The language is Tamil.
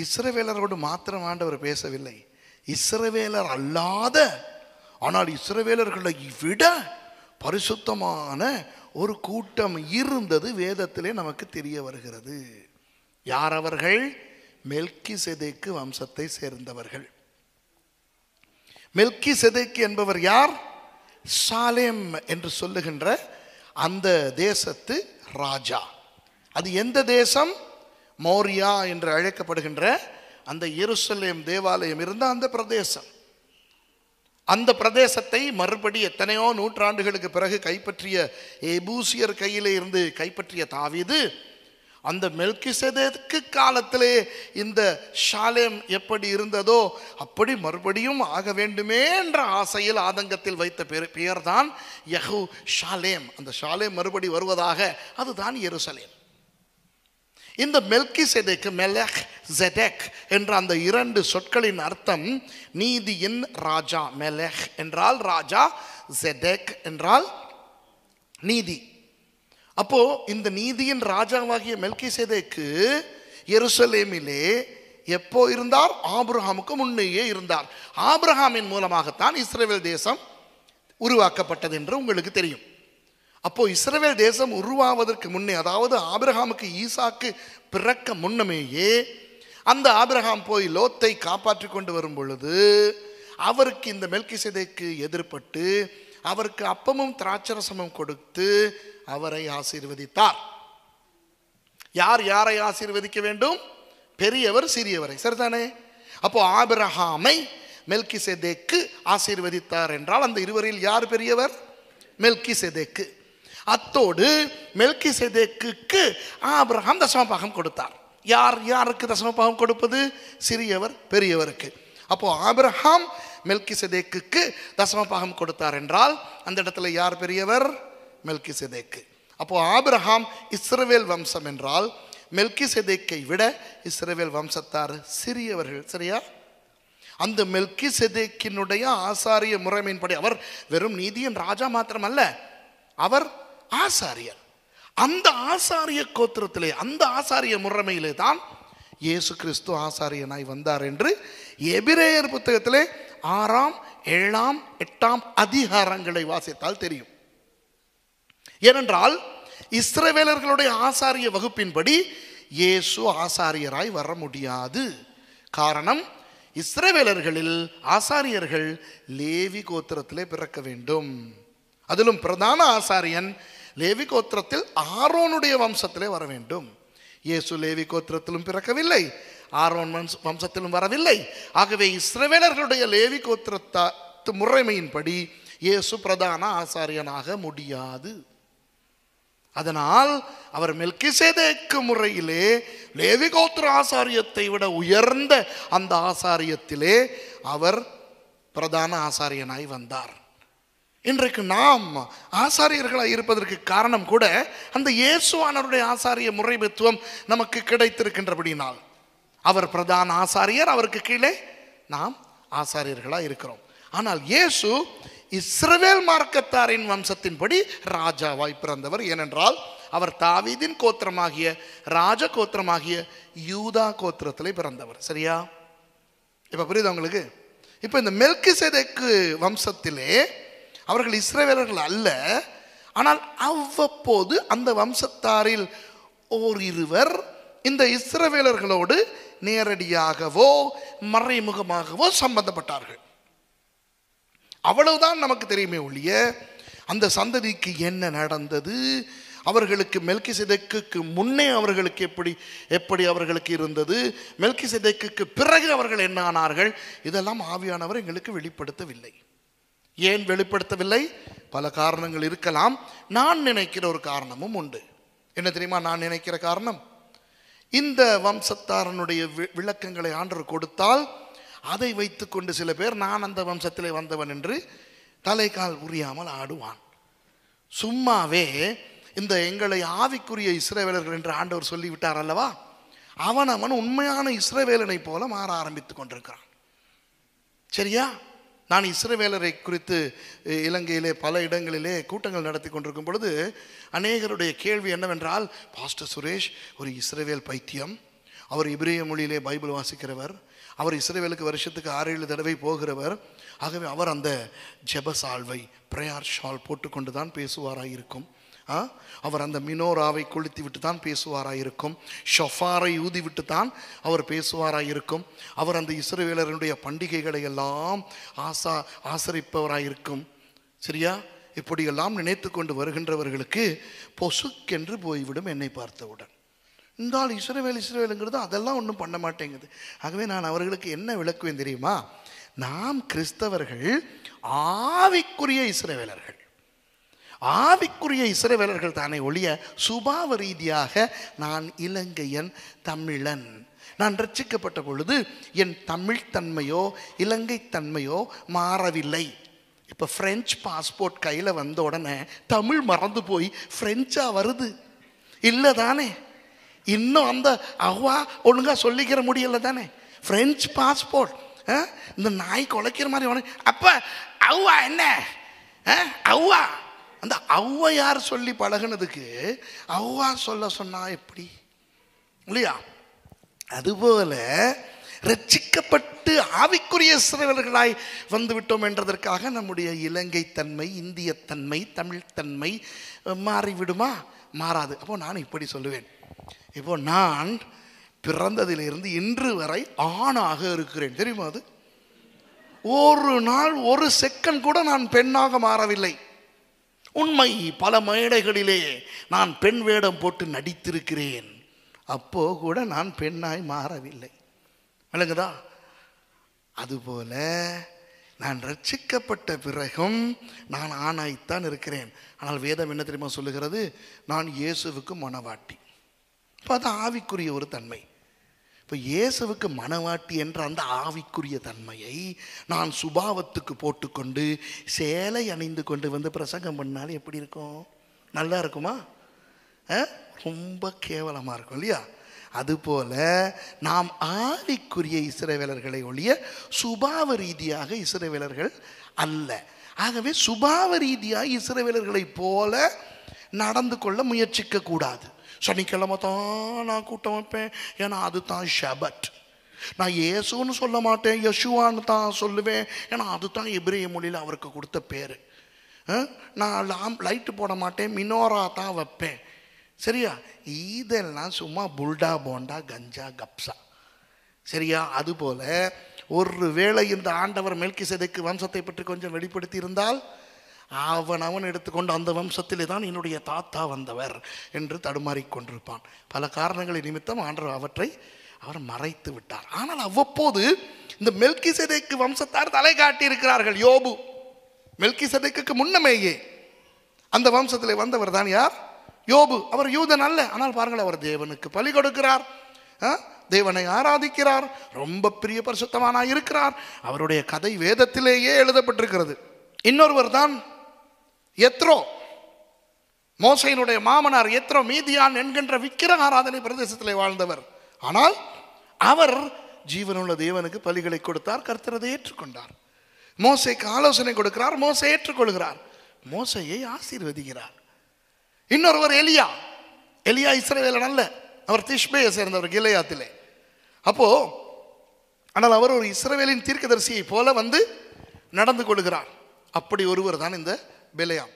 இஸ்ரவேலரோடு மாத்திரம் ஆண்டவர் பேசவில்லை, இஸ்ரவேலர் அல்லாத ஆனால் இஸ்ரவேலர்களை விட பரிசுத்தமான ஒரு கூட்டம் இருந்தது வேதத்திலே நமக்கு தெரிய வருகிறது. யார் அவர்கள்? மெல்கிசேதேக்கு வம்சத்தை சேர்ந்தவர்கள். மெல்கிசேதேக்கு என்பவர் யார்? சாலேம் என்று சொல்லுகின்ற அந்த தேசத்து ராஜா. அது எந்த தேசம்? மோரியா என்று அழைக்கப்படுகின்ற அந்த எருசலேம் தேவாலயம் இருந்த அந்த பிரதேசம். அந்த பிரதேசத்தை மறுபடி எத்தனையோ நூற்றாண்டுகளுக்கு பிறகு கைப்பற்றிய எபூசியர் கையிலே இருந்து கைப்பற்றிய தாவீது அந்த மெல்கிசேதேக்கு காலத்திலே இந்த ஷாலேம் எப்படி இருந்ததோ அப்படி மறுபடியும் ஆக வேண்டுமே என்ற ஆசையில் ஆதங்கத்தில் வைத்த பெயர் தான் யெகூ ஷாலேம். அந்த ஷாலேம் மறுபடி வருவதாக, அதுதான் எருசலேம். இந்த மெல்கிசேதேக்கு, மெலெக் ஜெடெக் என்ற அந்த இரண்டு சொற்களின் அர்த்தம் நீதியின் ராஜா. மெலெக் என்றால் ராஜா, ஜெடெக் என்றால் நீதி. அப்போ இந்த நீதியின் ராஜாவாகிய மெல்கிசேதேக்கு எருசலேமிலே எப்போ இருந்தார்? ஆபிரகாமுக்கு முன்னையே இருந்தார். ஆபிரகாமின் மூலமாகத்தான் இஸ்ரவேல் தேசம் உருவாக்கப்பட்டது என்று உங்களுக்கு தெரியும். அப்போ இஸ்ரவேல் தேசம் உருவாவதற்கு முன்னே, அதாவது ஆபிரகாமுக்கு ஈசாக்கு பிறக்க முன்னமேயே அந்த ஆபிரகாம் போய் லோத்தை காப்பாற்றி கொண்டு வரும் பொழுது அவருக்கு இந்த மெல்கிசேதேக்கு எதிர்பட்டு அவருக்கு அப்பமும் திராட்சரசமும் கொடுத்து அவரை ஆசீர்வதித்தார். யார் யாரை ஆசீர்வதிக்க வேண்டும்? பெரியவர் சிறியவரை, சரிதானே? அப்போ ஆபிரகாமை மெல்கிசேதேக்கு ஆசீர்வதித்தார் என்றால் அந்த இருவரில் யார் பெரியவர்? மெல்கிசேதேக்கு. அத்தோடு மெல்கிசேதேக்கு ஆபிரகாம் தசமபாகம் கொடுத்தார். யார் யாருக்கு தசமபாகம் கொடுப்பது? சிறியவர் பெரியவருக்கு. அப்போ ஆபிரகாம் மெல்கிசேதேக்கு தசமபாகம் கொடுத்தார் என்றால் அந்த இடத்துல யார் பெரியவர்? மெல்கிசேதேக்கு. அப்போ ஆபிரகாம் இஸ்ரவேல் வம்சம் என்றால் மெல்கிசேதேக்கை விட இஸ்ரவேல் வம்சத்தார் சிறியவர்கள், சரியா? அந்த மெல்கிசேதேக்கினுடைய ஆசாரிய முறைமையின்படி அவர் வெறும் நீதியின் ராஜா மாத்திரமல்ல, அவர் ஆசாரியர். அந்த ஆசாரிய கோத்திரத்திலே, அந்த ஆசாரிய முறைமையிலே தான் இயேசு கிறிஸ்து ஆசாரியனாய் வந்தார் என்று எபிரேயர் புத்தகத்திலே 6, 7, 8 அதிகாரங்களை வாசித்தால் தெரியும். ஏனென்றால் இஸ்ரவேலர்களுடைய ஆசாரிய வகுப்பின்படி இயேசு ஆசாரியராய் வர முடியாது. காரணம், இஸ்ரவேலர்களில் ஆசாரியர்கள் லேவி கோத்திரத்திலே பிறக்க வேண்டும். அதிலும் பிரதான ஆசாரியன் லேவி கோத்திரத்தில் ஆரோனுடைய வம்சத்திலே வர வேண்டும். இயேசு லேவி கோத்திரத்திலும் பிறக்கவில்லை, ஆரோன் வம்சத்திலும் வரவில்லை. ஆகவே இஸ்ரவேலர்களுடைய லேவி கோத்திரத்து முறைமையின்படி இயேசு பிரதான ஆசாரியனாக முடியாது. அதனால் அவர் மெல்கிசேதேக்கு முறையிலே லேவி கோத்திர ஆசாரியத்தை விட உயர்ந்த அந்த ஆசாரியத்திலே அவர் பிரதான ஆசாரியனாய் வந்தார். இன்றைக்கு நாம் ஆசாரியர்களாக இருப்பதற்கு காரணம் கூட அந்த இயேசுவானவருடைய ஆசாரிய முறைமைத்துவம் நமக்கு கிடைத்திருக்கின்றபடினால் அவர் பிரதான ஆசாரியர், அவருக்கு கீழே நாம் ஆசாரியர்களாக இருக்கிறோம். ஆனால் இயேசு இஸ்ரவேல் மார்க்கத்தாரின் வம்சத்தின்படி ராஜாவாய் பிறந்தவர். ஏனென்றால் அவர் தாவீதின் கோத்திரமாகிய ராஜ கோத்திரமாகிய யூதா கோத்திரத்திலே பிறந்தவர், சரியா? இப்ப புரியுது உங்களுக்கு? இப்ப இந்த மெல்கிசேதேக்கு வம்சத்திலே அவர்கள் இஸ்ரவேலர்கள் அல்ல, ஆனால் அவ்வப்போது அந்த வம்சத்தாரில் ஓரிருவர் இந்த இஸ்ரவேலர்களோடு நேரடியாகவோ மறைமுகமாகவோ சம்பந்தப்பட்டார்கள். அவ்வளவுதான் நமக்கு தெரியுமே ஒழிய அந்த சந்ததிக்கு என்ன நடந்தது, அவர்களுக்கு மெல்கிசேதேக்குக்கு முன்னே அவர்களுக்கு எப்படி அவர்களுக்கு இருந்தது, மெல்கிசேதேக்குக்கு பிறகு அவர்கள் என்ன ஆனார்கள், இதெல்லாம் ஆவியானவர் எங்களுக்கு வெளிப்படுத்தவில்லை. ஏன் வெளிப்படுத்தவில்லை? பல காரணங்கள் இருக்கலாம். நான் நினைக்கிற ஒரு காரணமும் உண்டு. என்ன தெரியுமா நான் நினைக்கிற காரணம்? இந்த வம்சத்தாரனுடைய விளக்கங்களை ஆண்டவர் கொடுத்தால் அதை வைத்துக்கொண்டு சில பேர் நான் அந்த வம்சத்திலே வந்தவன் என்று தலைகால் உரியாமல் ஆடுவான். சும்மாவே இந்த எங்களை ஆவிக்குரிய இஸ்ரவேலர்கள் என்று ஆண்டவர் சொல்லிவிட்டார் அல்லவா, அவன் உண்மையான இஸ்ரவேலனை போல மாற ஆரம்பித்துக் கொண்டிருக்கிறான், சரியா? நான் இஸ்ரவேலரை குறித்து இலங்கையிலே பல இடங்களிலே கூட்டங்கள் நடத்தி கொண்டிருக்கும் பொழுது அநேகருடைய கேள்வி என்னவென்றால், பாஸ்டர் சுரேஷ் ஒரு இஸ்ரவேல் பைத்தியம், அவர் எபிரேய மொழியிலே பைபிள் வாசிக்கிறவர். அவர் இஸ்ரவேலுக்கு வருஷத்துக்கு 6-7 தடவை போகிறவர். ஆகவே அவர் அந்த ஜெப சால்வை, பிரேயர் ஷால் போட்டுக்கொண்டு தான் பேசுவாராக இருக்கும். அவர் அந்த மினோராவை கொளுத்தி விட்டு தான் பேசுவாராக இருக்கும். ஷொஃபாரை ஊதி விட்டு தான் அவர் பேசுவாராக இருக்கும். அவர் அந்த இஸ்ரவேலருடைய பண்டிகைகளை எல்லாம் ஆசரிப்பவராக இருக்கும். சரியா? இப்படியெல்லாம் நினைத்து கொண்டு வருகின்றவர்களுக்கு பொசுக்கென்று போய்விடும் என்னை பார்த்தவுடன். இந்த ஆள் இஸ்ரவேலுங்கிறது அதெல்லாம் ஒன்றும் பண்ண மாட்டேங்குது. ஆகவே நான் அவர்களுக்கு என்ன விளக்குவேன் தெரியுமா? நாம் கிறிஸ்தவர்கள் ஆவிக்குரிய இஸ்ரவேலர்கள். ஆவிக்குரிய இஸ்ரவேலர்கள் தானே ஒழிய சுபாவ ரீதியாக நான் இலங்கையன், தமிழன். நான் ரட்சிக்கப்பட்ட பொழுது என் தமிழ் தன்மையோ இலங்கை தன்மையோ மாறவில்லை. இப்போ ஃப்ரெஞ்சு பாஸ்போர்ட் கையில் வந்த உடனே தமிழ் மறந்து போய் ஃப்ரெஞ்சாக வருது இல்லை தானே? இன்னும் அந்த அவ்வா ஒழுங்காக சொல்லிக்கிற முடியல தானே? ஃப்ரெஞ்சு பாஸ்போர்ட் இந்த நாய் குலைக்கிற மாதிரி அப்போ அவ்வா என்ன அவ்வா, அந்த ஔவையார் சொல்லி பழகினதுக்கு அவ்வா சொல்ல சொன்னா எப்படி இல்லையா? அதுபோல ரட்சிக்கப்பட்டு ஆவிக்குரிய இஸ்ரவேலர்களாய் வந்து விட்டோம் என்றதற்காக நம்முடைய இலங்கை தன்மை, இந்திய தன்மை, தமிழ் தன்மை மாறிவிடுமா? மாறாது. அப்போ நான் இப்படி சொல்லுவேன், இப்போ நான் பிறந்ததிலிருந்து இன்று வரை ஆணாக இருக்கிறேன். தெரியுமா? அது ஒரு நாள் ஒரு செகண்ட் கூட நான் பெண்ணாக மாறவில்லை. உண்மை, பல மேடைகளிலே நான் பெண் வேடம் போட்டு நடித்திருக்கிறேன். அப்போ கூட நான் பெண்ணாய் மாறவில்லை. விளங்குதா? அதுபோல நான் ரட்சிக்கப்பட்ட பிறகும் நான் ஆணாய்த்தான் இருக்கிறேன். ஆனால் வேதம் என்ன தெரியுமா சொல்லுகிறது? நான் இயேசுவுக்கு மணவாட்டி. இப்போ அது ஆவிக்குரிய ஒரு தன்மை. இப்போ இயேசுவுக்கு மணவாட்டி என்ற அந்த ஆவிக்குரிய தன்மையை நான் சுபாவத்துக்கு போட்டுக்கொண்டு சேலை அணிந்து கொண்டு வந்து பிரசங்கம் பண்ணாலும் எப்படி இருக்கும்? நல்லா இருக்குமா? ரொம்ப கேவலமாக இருக்கும் இல்லையா? அதுபோல நாம் ஆவிக்குரிய இஸ்ரவேலர்களை ஒழிய சுபாவ ரீதியாக இஸ்ரவேலர்கள் அல்ல. ஆகவே சுபாவ ரீதியாக இஸ்ரவேலர்களை போல நடந்து கொள்ள முயற்சிக்க கூடாது. சனிக்கிழமை தான் நான் கூட்டம் வைப்பேன், ஏன்னா அது தான் ஷபட். நான் இயேசுன்னு சொல்ல மாட்டேன், யெஷுவான்னு தான் சொல்லுவேன், ஏன்னா அது தான் எபிரேய மொழியில் அவருக்கு கொடுத்த பேர். நான் லைட்டு போட மாட்டேன், மினோரா தான் வைப்பேன். சரியா? இதெல்லாம் சும்மா புல்டா போண்டா கஞ்சா கப்சா. சரியா? அதுபோல ஒரு வேளை இந்த ஆண்டவர் மெல்கிசேதேக்கு வம்சத்தை பற்றி கொஞ்சம் வெளிப்படுத்தி இருந்தால் அவன் எடுத்துக்கொண்டு அந்த வம்சத்திலே தான் என்னுடைய தாத்தா வந்தவர் என்று தடுமாறிக்கொண்டிருப்பான். பல காரணங்களை நிமித்தம் ஆண்டவர் அவர் மறைத்து விட்டார். ஆனால் அவ்வப்போது இந்த மெல்கிசேதேக்கு வம்சத்தார் தலை காட்டி இருக்கிறார்கள். யோபு மெல்கிசேதேக்கு முன்னமேயே அந்த வம்சத்திலே வந்தவர் தான் யார்? யோபு. அவர் யூதன் அல்ல, ஆனால் பாருங்கள், அவர் தேவனுக்கு பலி கொடுக்கிறார், தேவனை ஆராதிக்கிறார், ரொம்ப பெரிய பரிசுத்தமானாய் இருக்கிறார். அவருடைய கதை வேதத்திலேயே எழுதப்பட்டிருக்கிறது. இன்னொருவர் தான் எத்ரோ, மோசையினுடைய மாமனார் எத்ரோ, மீதியான் என்கின்ற விக்கிரக ஆராதனை பிரதேசத்திலே வாழ்ந்தவர். ஆனால் அவர் ஜீவனுள்ள தேவனுக்கு பலிகளை கொடுத்தார், கர்த்தர் அதை ஏற்றுக்கொண்டார். மோசைக்கு ஆலோசனை கொடுக்கிறார், மோசை ஏற்றுக்கொள்கிறார், மோசையை ஆசீர்வதிக்கிறார். இன்னொருவர் எலியா இஸ்ரவேலன் அல்ல, அவர் திஷ்பேயை சேர்ந்தவர் கிலெயாத்திலே. அப்போ ஆனால் அவர் ஒரு இஸ்ரவேலின் தீர்க்கதரிசியை போல வந்து நடந்து கொள்கிறார். அப்படி ஒருவர் தான் இந்த பிலேயாம்.